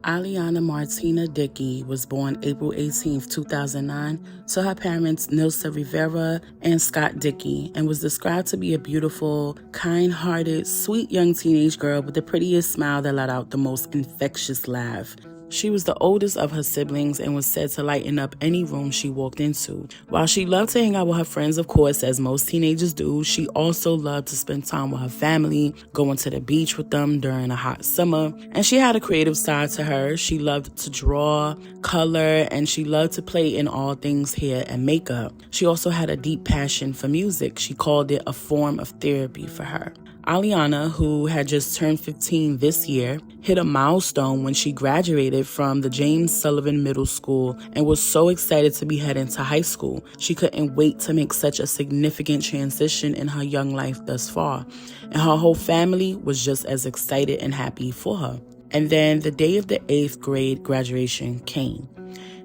Ahliana Martina Dickey was born April 18, 2009, to her parents Nilsa Rivera and Scott Dickey, and was described to be a beautiful, kind-hearted, sweet young teenage girl with the prettiest smile that let out the most infectious laugh. She was the oldest of her siblings and was said to lighten up any room she walked into. While she loved to hang out with her friends, of course, as most teenagers do, she also loved to spend time with her family, going to the beach with them during a hot summer. And she had a creative side to her. She loved to draw, color, and she loved to play in all things hair and makeup. She also had a deep passion for music. She called it a form of therapy for her. Aliana, who had just turned 15 this year, hit a milestone when she graduated from the James Sullivan Middle School and was so excited to be heading to high school. She couldn't wait to make such a significant transition in her young life thus far, and her whole family was just as excited and happy for her. And then the day of the 8th grade graduation came.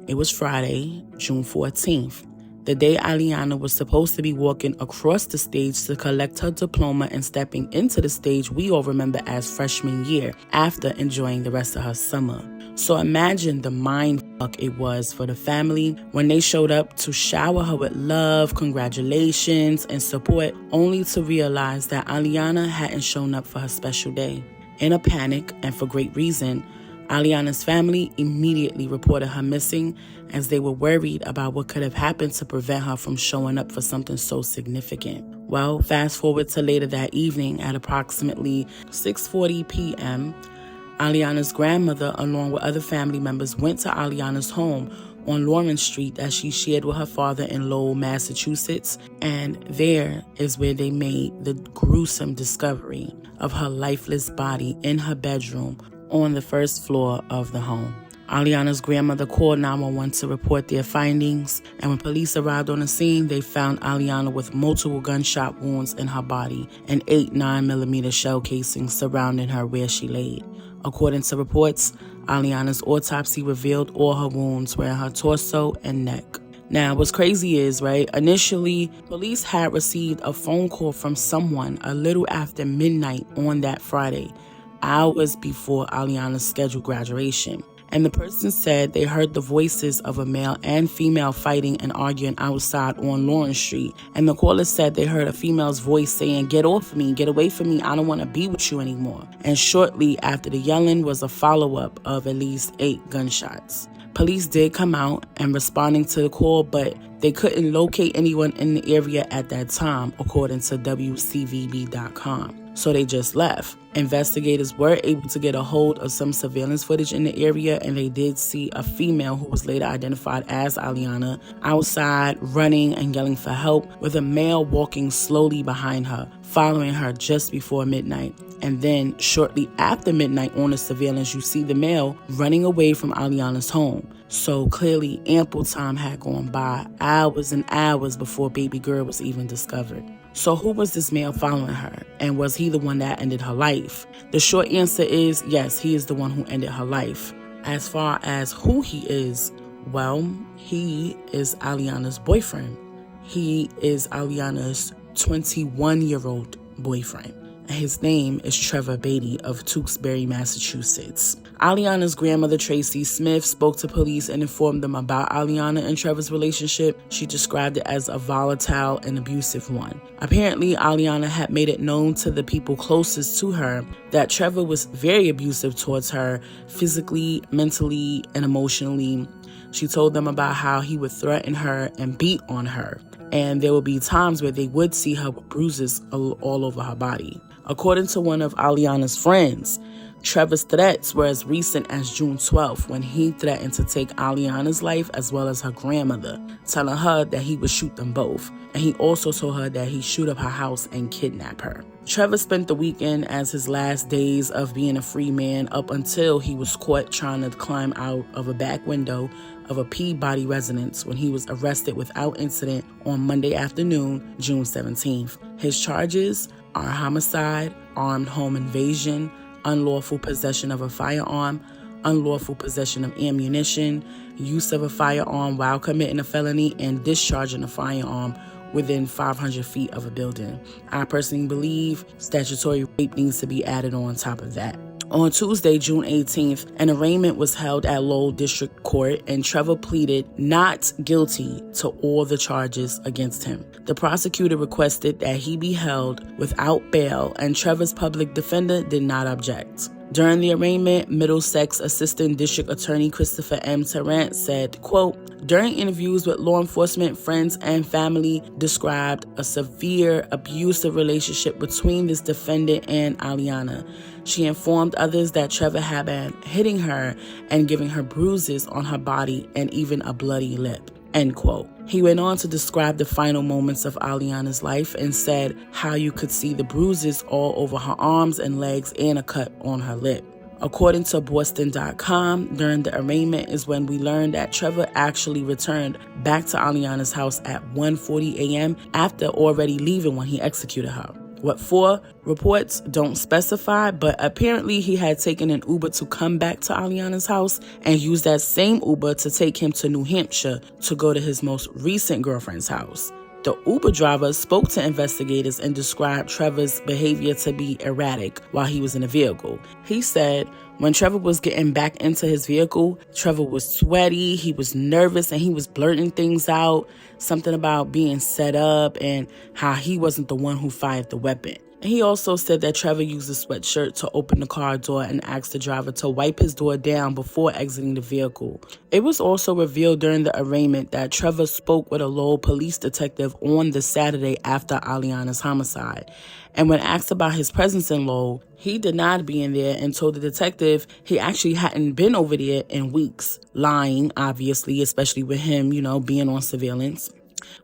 It was Friday, June 14th. The day Aliana was supposed to be walking across the stage to collect her diploma and stepping into the stage we all remember as freshman year after enjoying the rest of her summer. So imagine the mind fuck it was for the family when they showed up to shower her with love, congratulations, and support, only to realize that Aliana hadn't shown up for her special day. In a panic, and for great reason, Aliana's family immediately reported her missing, as they were worried about what could have happened to prevent her from showing up for something so significant. Well, fast forward to later that evening at approximately 6:40 p.m., Aliana's grandmother, along with other family members, went to Aliana's home on Lawrence Street that she shared with her father in Lowell, Massachusetts, and there is where they made the gruesome discovery of her lifeless body in her bedroom on the first floor of the home. Aliana's grandmother called 911 to report their findings, and when police arrived on the scene, they found Aliana with multiple gunshot wounds in her body and 8 9mm shell casings surrounding her where she laid. According to reports, Aliana's autopsy revealed all her wounds were in her torso and neck. Now, what's crazy is, initially, police had received a phone call from someone a little after midnight on that Friday, hours before Aliana's scheduled graduation. And the person said they heard the voices of a male and female fighting and arguing outside on Lawrence Street. And the caller said they heard a female's voice saying, "Get off me, get away from me, I don't want to be with you anymore." And shortly after the yelling was a follow-up of at least 8 gunshots. Police did come out and responding to the call, but they couldn't locate anyone in the area at that time, according to WCVB.com. So they just left. Investigators were able to get a hold of some surveillance footage in the area, and they did see a female who was later identified as Aliana outside running and yelling for help, with a male walking slowly behind her, following her just before midnight. And then shortly after midnight on the surveillance, you see the male running away from Aliana's home. So clearly ample time had gone by, hours and hours before baby girl was even discovered. So who was this male following her? And was he the one that ended her life? The short answer is yes, he is the one who ended her life. As far as who he is, well, he is Aliana's boyfriend. He is Aliana's 21-year-old boyfriend. His name is Trevor Beatty of Tewksbury, Massachusetts. Aliana's grandmother, Tracy Smith, spoke to police and informed them about Aliana and Trevor's relationship. She described it as a volatile and abusive one. Apparently, Aliana had made it known to the people closest to her that Trevor was very abusive towards her, physically, mentally, and emotionally. She told them about how he would threaten her and beat on her, and there would be times where they would see her with bruises all over her body. According to one of Aliana's friends, Trevor's threats were as recent as June 12th, when he threatened to take Aliana's life as well as her grandmother, telling her that he would shoot them both. And he also told her that he'd shoot up her house and kidnap her. Trevor spent the weekend as his last days of being a free man, up until he was caught trying to climb out of a back window of a Peabody residence when he was arrested without incident on Monday afternoon, June 17th. His charges are homicide, armed home invasion, unlawful possession of a firearm, unlawful possession of ammunition, use of a firearm while committing a felony, and discharging a firearm within 500 feet of a building. I personally believe statutory rape needs to be added on top of that. On Tuesday, June 18th, an arraignment was held at Lowell District Court, and Trevor pleaded not guilty to all the charges against him. The prosecutor requested that he be held without bail, and Trevor's public defender did not object. During the arraignment, Middlesex Assistant District Attorney Christopher M. Tarrant said, quote, "During interviews with law enforcement, friends, and family described a severe abusive relationship between this defendant and Ahliana. She informed others that Trevor had been hitting her and giving her bruises on her body and even a bloody lip." End quote. He went on to describe the final moments of Ahliana's life and said how you could see the bruises all over her arms and legs and a cut on her lip. According to Boston.com, during the arraignment is when we learned that Trevor actually returned back to Ahliana's house at 1:40 a.m. after already leaving when he executed her. What for? Reports don't specify, but apparently he had taken an Uber to come back to Ahliana's house and used that same Uber to take him to New Hampshire to go to his most recent girlfriend's house. The Uber driver spoke to investigators and described Trevor's behavior to be erratic while he was in the vehicle. He said when Trevor was getting back into his vehicle, Trevor was sweaty, he was nervous, and he was blurting things out, something about being set up and how he wasn't the one who fired the weapon. He also said that Trevor used a sweatshirt to open the car door and asked the driver to wipe his door down before exiting the vehicle. It was also revealed during the arraignment that Trevor spoke with a Lowell police detective on the Saturday after Ahliana's homicide. And when asked about his presence in Lowell, he denied being there and told the detective he actually hadn't been over there in weeks. Lying, obviously, especially with him, being on surveillance.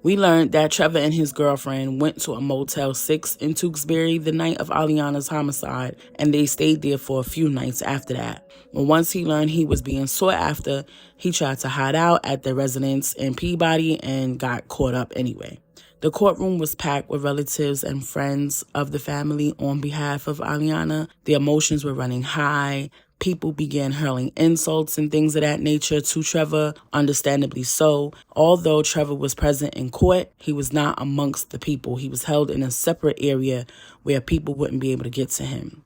We learned that Trevor and his girlfriend went to a Motel 6 in Tewksbury the night of Ahliana's homicide, and they stayed there for a few nights after that. But once he learned he was being sought after, he tried to hide out at the residence in Peabody and got caught up anyway. The courtroom was packed with relatives and friends of the family on behalf of Ahliana. The emotions were running high. People began hurling insults and things of that nature to Trevor, understandably so. Although Trevor was present in court, he was not amongst the people. He was held in a separate area where people wouldn't be able to get to him.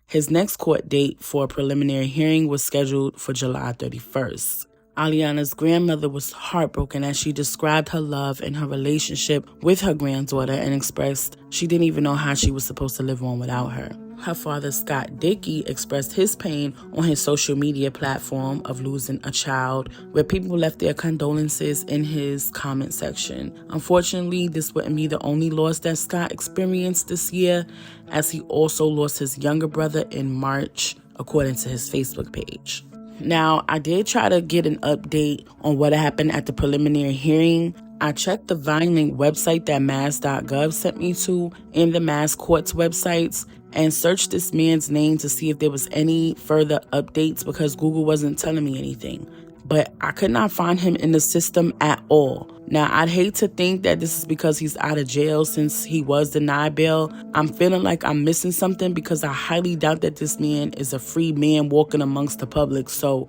His next court date for a preliminary hearing was scheduled for July 31st. Ahliana's grandmother was heartbroken as she described her love and her relationship with her granddaughter and expressed she didn't even know how she was supposed to live on without her. Her father, Scott Dickey, expressed his pain on his social media platform of losing a child, where people left their condolences in his comment section. Unfortunately, this wouldn't be the only loss that Scott experienced this year, as he also lost his younger brother in March, according to his Facebook page. Now, I did try to get an update on what happened at the preliminary hearing. I checked the Vineland website that mass.gov sent me to and the Mass Court's websites and searched this man's name to see if there was any further updates because Google wasn't telling me anything. But I could not find him in the system at all. Now, I'd hate to think that this is because he's out of jail since he was denied bail. I'm feeling like I'm missing something because I highly doubt that this man is a free man walking amongst the public. So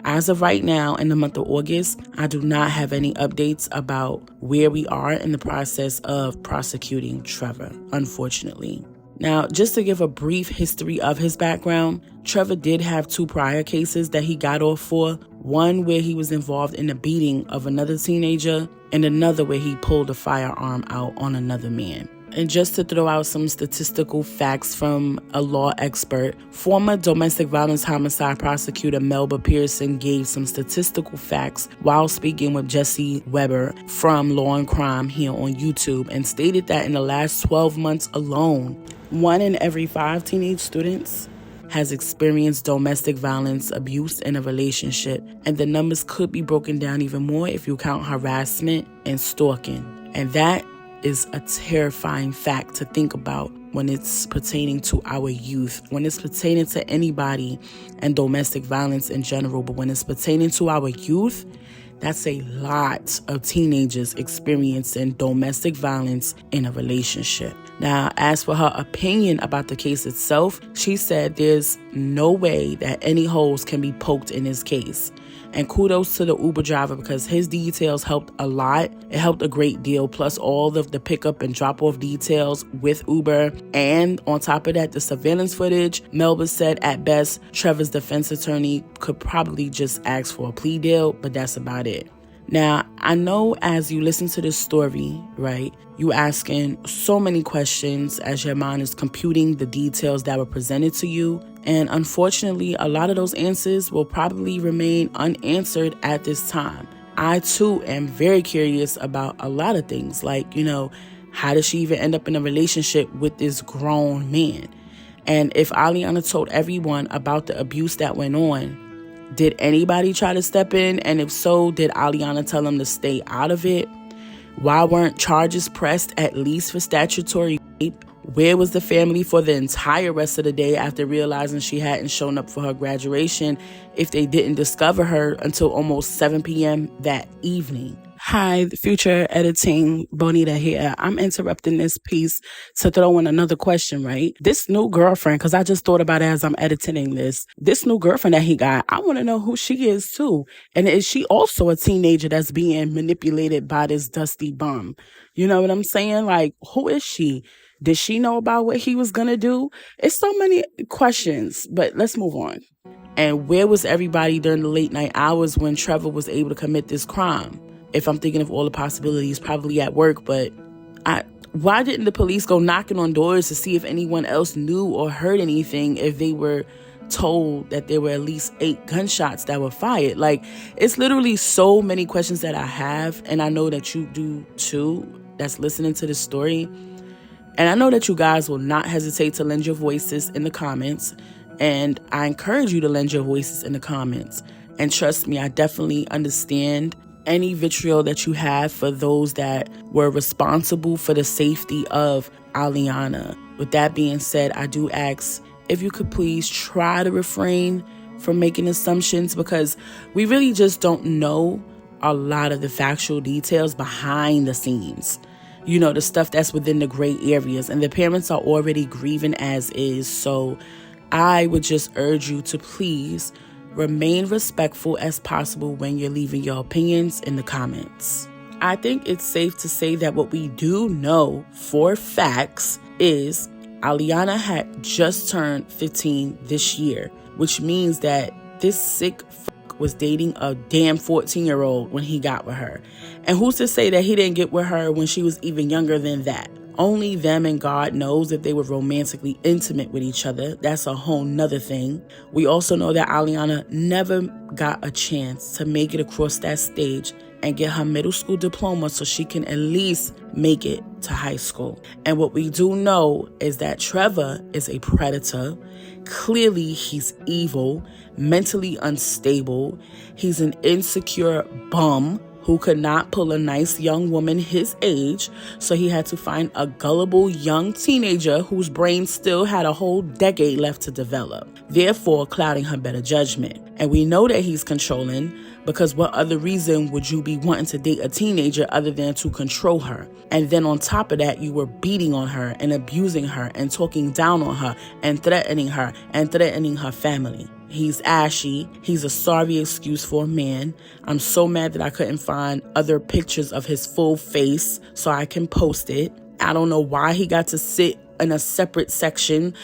as of right now, in the month of August, I do not have any updates about where we are in the process of prosecuting Trevor, unfortunately. Now, just to give a brief history of his background, Trevor did have 2 prior cases that he got off for. One where he was involved in the beating of another teenager, and another where he pulled a firearm out on another man. And just to throw out some statistical facts from a law expert, former domestic violence homicide prosecutor Melba Pearson gave some statistical facts while speaking with Jesse Weber from Law and Crime here on YouTube, and stated that in the last 12 months alone, 1 in every 5 teenage students has experienced domestic violence abuse in a relationship, and the numbers could be broken down even more if you count harassment and stalking. And that is a terrifying fact to think about when it's pertaining to our youth, when it's pertaining to anybody and domestic violence in general. But when it's pertaining to our youth, that's a lot of teenagers experiencing domestic violence in a relationship. Now, as for her opinion about the case itself, she said there's no way that any holes can be poked in this case. And kudos to the Uber driver because his details helped a lot. It helped a great deal. Plus all of the pickup and drop off details with Uber. And on top of that, the surveillance footage. Melba said at best, Trevor's defense attorney could probably just ask for a plea deal, but that's about it. Now, I know as you listen to this story, right, you asking so many questions as your mind is computing the details that were presented to you. And unfortunately, a lot of those answers will probably remain unanswered at this time. I, too, am very curious about a lot of things like, how did she even end up in a relationship with this grown man? And if Ahliana told everyone about the abuse that went on, did anybody try to step in? And if so, did Ahliana tell them to stay out of it? Why weren't charges pressed at least for statutory rape? Where was the family for the entire rest of the day after realizing she hadn't shown up for her graduation if they didn't discover her until almost 7 p.m. that evening? Hi, the future editing Bonita here. I'm interrupting this piece to throw in another question, right? This new girlfriend, because I just thought about it as I'm editing this new girlfriend that he got, I want to know who she is too. And is she also a teenager that's being manipulated by this dusty bum? You know what I'm saying? Like, who is she? Did she know about what he was going to do? It's so many questions, but let's move on. And where was everybody during the late night hours when Trevor was able to commit this crime? If I'm thinking of all the possibilities, probably at work, but why didn't the police go knocking on doors to see if anyone else knew or heard anything if they were told that there were at least 8 gunshots that were fired? Like, it's literally so many questions that I have, and I know that you do too, that's listening to this story. And I know that you guys will not hesitate to lend your voices in the comments, and I encourage you to lend your voices in the comments. And trust me, I definitely understand any vitriol that you have for those that were responsible for the safety of Aliana. With that being said, I do ask if you could please try to refrain from making assumptions because we really just don't know a lot of the factual details behind the scenes. The stuff that's within the gray areas, and the parents are already grieving as is. So I would just urge you to please remain respectful as possible when you're leaving your opinions in the comments. I think it's safe to say that what we do know for facts is Aliana had just turned 15 this year, which means that this sick was dating a damn 14-year-old when he got with her. And who's to say that he didn't get with her when she was even younger than that? Only them and God knows if they were romantically intimate with each other. That's a whole nother thing. We also know that Aliana never got a chance to make it across that stage and get her middle school diploma so she can at least make it to high school. And what we do know is that Trevor is a predator. Clearly, he's evil, mentally unstable. He's an insecure bum who could not pull a nice young woman his age, so he had to find a gullible young teenager whose brain still had a whole decade left to develop, therefore clouding her better judgment. And we know that he's controlling because what other reason would you be wanting to date a teenager other than to control her? And then on top of that, you were beating on her and abusing her and talking down on her and threatening her family. He's ashy. He's a sorry excuse for a man. I'm so mad that I couldn't find other pictures of his full face so I can post it. I don't know why he got to sit in a separate section,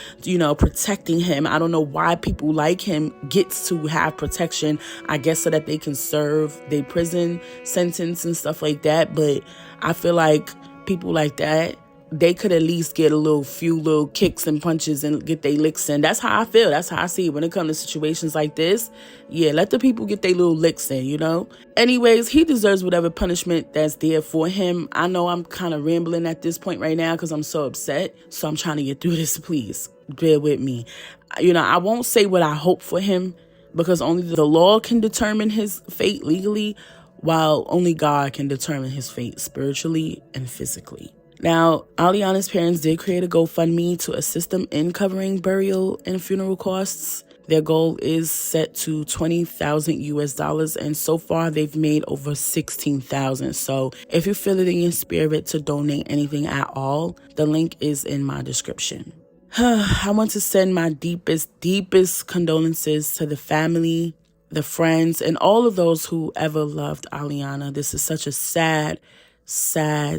protecting him. I don't know why people like him gets to have protection, I guess so that they can serve their prison sentence and stuff like that. But I feel like people like that, they could at least get few little kicks and punches and get their licks in. That's how I feel. That's how I see it when it comes to situations like this. Yeah, let the people get their little licks in, Anyways, he deserves whatever punishment that's there for him. I know I'm kind of rambling at this point right now because I'm so upset. So I'm trying to get through this. Please bear with me. I won't say what I hope for him because only the law can determine his fate legally, while only God can determine his fate spiritually and physically. Now, Aliana's parents did create a GoFundMe to assist them in covering burial and funeral costs. Their goal is set to 20,000 US dollars, and so far they've made over 16,000. So if you feel it in your spirit to donate anything at all, the link is in my description. I want to send my deepest condolences to the family, the friends, and all of those who ever loved Ahliana. This is such a sad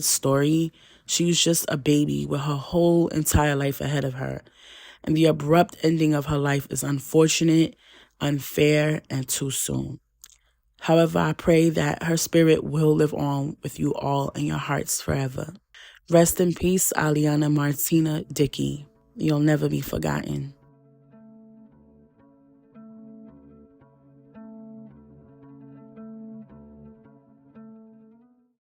story. She was just a baby with her whole entire life ahead of her. And the abrupt ending of her life is unfortunate, unfair, and too soon. However, I pray that her spirit will live on with you all in your hearts forever. Rest in peace, Aliana Martina Dickey. You'll never be forgotten.